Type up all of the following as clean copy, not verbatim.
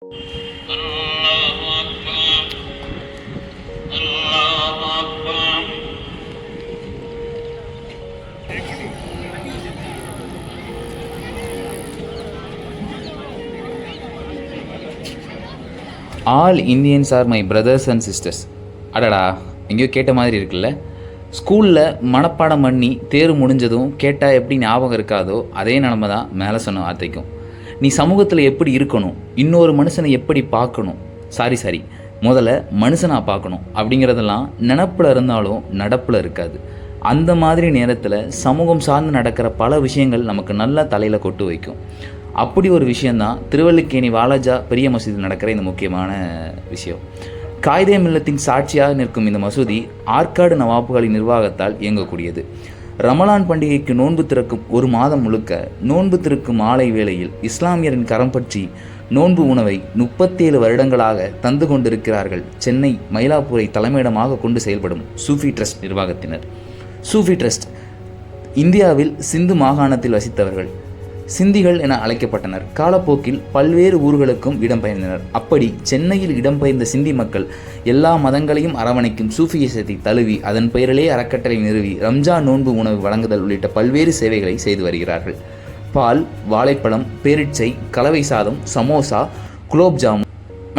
All Indians are my brothers and sisters. அடடா, எங்கேயோ கேட்ட மாதிரி இருக்குல்ல. ஸ்கூலில் மனப்பாடம் பண்ணி தேர்வு முடிஞ்சதும் கேட்டால் எப்படி ஞாபகம் இருக்காதோ அதே நிலமை தான் மேலே சொன்ன வார்த்தைக்கும். நீ சமூகத்தில் எப்படி இருக்கணும், இன்னொரு மனுஷனை எப்படி பார்க்கணும், சாரி முதல்ல மனுஷனாக பார்க்கணும் அப்படிங்கிறதெல்லாம் நினப்பில் இருந்தாலும் நடப்பில் இருக்காது. அந்த மாதிரி நேரத்தில் சமூகம் சார்ந்து நடக்கிற பல விஷயங்கள் நமக்கு நல்லா தலையில் கொட்டு வைக்கும். அப்படி ஒரு விஷயந்தான் திருவல்லிக்கேணி வாலாஜா பெரிய மசூதியில் நடக்கிற இந்த முக்கியமான விஷயம். காயிதே மில்லத்தின் சாட்சியாக நிற்கும் இந்த மசூதி ஆற்காடு நவாப்புகளின் நிர்வாகத்தால் இயங்கக்கூடியது. ரமலான் பண்டிகைக்கு நோன்பு திறக்கும் ஒரு மாதம் முழுக்க நோன்பு திறக்கும் மாலை வேளையில் இஸ்லாமியரின் கரம் பற்றி நோன்பு உணவை 37 வருடங்களாக தந்து கொண்டிருக்கிறார்கள் சென்னை மயிலாப்பூரை தலைமையிடமாக கொண்டு செயல்படும் சூஃபி ட்ரஸ்ட் நிர்வாகத்தினர். சூஃபி ட்ரஸ்ட் இந்தியாவில் சிந்து மாகாணத்தில் வசித்தவர்கள் சிந்திகள் என அழைக்கப்பட்டனர். காலப்போக்கில் பல்வேறு ஊர்களுக்கும் இடம்பெயர்ந்தனர். அப்படி சென்னையில் இடம்பெயர்ந்த சிந்தி மக்கள் எல்லா மதங்களையும் அரவணைக்கும் சூஃபியசத்தை தழுவி அதன் பெயரிலே அறக்கட்டளை நிறுவி ரம்ஜான் நோன்பு உணவு வழங்குதல் உள்ளிட்ட பல்வேறு சேவைகளை செய்து வருகிறார்கள். பால், வாழைப்பழம், பேரிச்சை, கலவை சாதம், சமோசா, குலோப்ஜாம்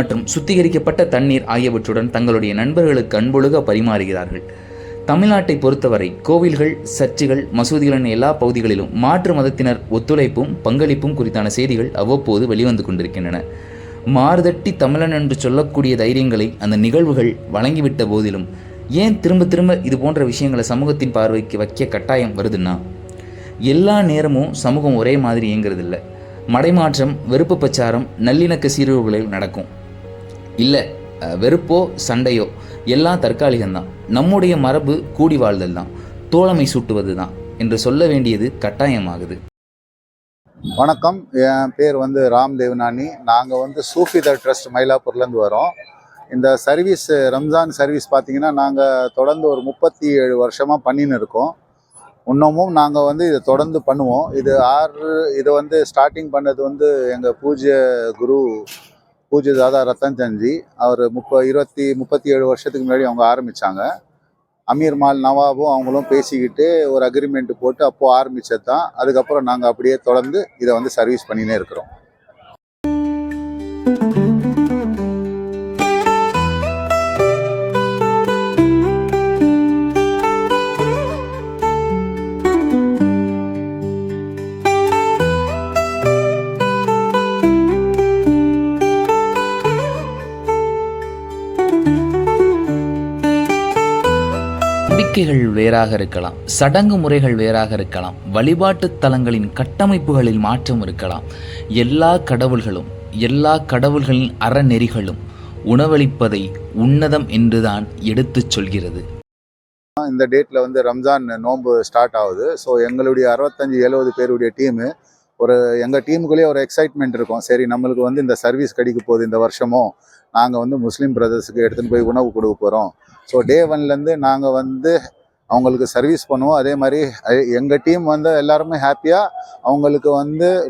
மற்றும் சுத்திகரிக்கப்பட்ட தண்ணீர் ஆகியவற்றுடன் தங்களுடைய நண்பர்களுக்கு அன்பொழுக பரிமாறுகிறார்கள். தமிழ்நாட்டை பொறுத்தவரை கோவில்கள், சர்ச்சுகள், மசூதிகள் என எல்லா பகுதிகளிலும் மாற்று மதத்தினர் ஒத்துழைப்பும் பங்களிப்பும் குறித்தான செய்திகள் அவ்வப்போது வெளிவந்து கொண்டிருக்கின்றன. மாறுதட்டி தமிழன் என்று சொல்லக்கூடிய தைரியங்களை அந்த நிகழ்வுகள் வழங்கிவிட்ட போதிலும் ஏன் திரும்ப திரும்ப இது போன்ற விஷயங்களை சமூகத்தின் பார்வைக்கு வைக்க கட்டாயம் வருதுன்னா, எல்லா நேரமும் சமூகம் ஒரே மாதிரி இயங்குறதில்ல. மடைமாற்றம், வெறுப்பு பிரச்சாரம், நல்லிணக்க சீர்குலைகள் நடக்கும். இல்லை வெறுப்போ சண்டையோ எல்லாம் தற்காலிகம்தான். நம்முடைய மரபு கூடி வாழ்தல் தான், தோழமை சூட்டுவது தான் என்று சொல்ல வேண்டியது கட்டாயமாகுது. வணக்கம், என் பேர் ராம் தேவநானி. நாங்கள் சூஃபி ட்ரஸ்ட் மயிலாப்பூர்லேருந்து வரோம். இந்த சர்வீஸ் ரம்ஜான் சர்வீஸ் பார்த்திங்கன்னா நாங்கள் தொடர்ந்து ஒரு 37 வருஷமாக பண்ணின்னு இருக்கோம். இன்னமும் நாங்கள் இதை தொடர்ந்து பண்ணுவோம். இது ஸ்டார்டிங் பண்ணது எங்கள் பூஜ்ய குரு பூஜ்ய தாதா ரத்தன் சந்த்ஜி. அவர் 37 வருஷத்துக்கு முன்னாடி அவங்க ஆரம்பித்தாங்க. அமீர் மால் நவாபும் அவங்களும் பேசிக்கிட்டு ஒரு அக்ரிமெண்ட் போட்டு அப்போது ஆரம்பித்தது தான். அதுக்கப்புறம் நாங்கள் அப்படியே தொடர்ந்து இதை சர்வீஸ் பண்ணினே இருக்கிறோம். நம்பிக்கைகள் வேறாக இருக்கலாம், சடங்கு முறைகள் வேறாக இருக்கலாம், வழிபாட்டு தலங்களின் கட்டமைப்புகளில் மாற்றம் இருக்கலாம். எல்லா கடவுள்களின் அறநெறிகளும் உணவளிப்பதை உன்னதம் என்றுதான் எடுத்துச் சொல்கிறது. இந்த டேட்டில் ரம்ஜான் நோன்பு ஸ்டார்ட் ஆகுது. ஸோ எங்களுடைய 65-70 பேருடைய டீமு எங்கள் டீமுக்குள்ளேயே ஒரு எக்ஸைட்மெண்ட் இருக்கும். சரி, நம்மளுக்கு இந்த சர்வீஸ் கிடைக்க போகுது, இந்த வருஷமும் நாங்கள் முஸ்லீம் பிரதர்ஸுக்கு எடுத்துகிட்டு போய் உணவு கொடுக்க போகிறோம். ஸோ டே 1லேருந்து நாங்கள் அவங்களுக்கு சர்வீஸ் பண்ணுவோம். அதே மாதிரி எங்கள் டீம் எல்லாருமே ஹாப்பியாக அவங்களுக்கு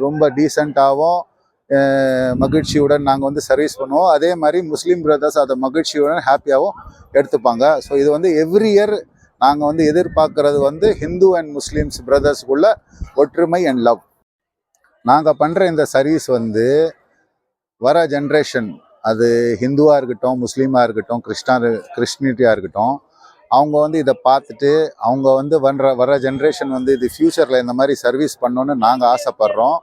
ரொம்ப டீசெண்டாகவும் மகிழ்ச்சியுடன் நாங்கள் சர்வீஸ் பண்ணுவோம். அதே மாதிரி முஸ்லீம் பிரதர்ஸ் அதை மகிழ்ச்சியுடன் ஹாப்பியாகவும் எடுத்துப்பாங்க. ஸோ இது எவ்ரி இயர் நாங்கள் எதிர்பார்க்கறது ஹிந்து அண்ட் முஸ்லீம்ஸ் பிரதர்ஸுக்குள்ள ஒற்றுமை அண்ட் லவ். நாங்கள் பண்ணுற இந்த சர்வீஸ் வர ஜென்ரேஷன், அது ஹிந்துவாக இருக்கட்டும், முஸ்லீமாக இருக்கட்டும், கிறிஸ்டினிட்டியாக இருக்கட்டும், அவங்க இதை பார்த்துட்டு அவங்க வர ஜென்ரேஷன் இது ஃப்யூச்சரில் இந்த மாதிரி சர்வீஸ் பண்ணணுன்னு நாங்கள் ஆசைப்பட்றோம்.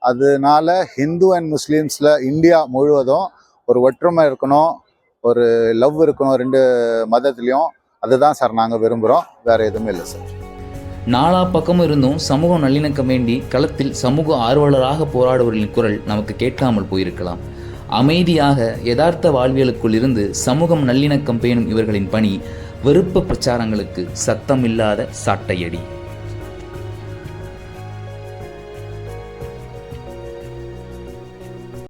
அதனால ஹிந்து அண்ட் முஸ்லீம்ஸில் இந்தியா முழுவதும் ஒரு ஒற்றுமை இருக்கணும், ஒரு லவ் இருக்கணும் 2 மதத்துலேயும். அதுதான் சார் நாங்கள் விரும்புகிறோம், வேறு எதுவுமே இல்லை சார். நாலா பக்கமும் இருந்தும் சமூக நல்லிணக்கம் வேண்டி களத்தில் சமூக ஆர்வலராக போராடுவர்களின் குரல் நமக்கு கேட்காமல் போயிருக்கலாம். அமைதியாக யதார்த்த வாழ்வியலுக்குள் இருந்து சமூகம் நல்லிணக்கம் பேணும் இவர்களின் பணி வெறுப்பு பிரச்சாரங்களுக்கு சத்தமில்லாத சாட்டையடி.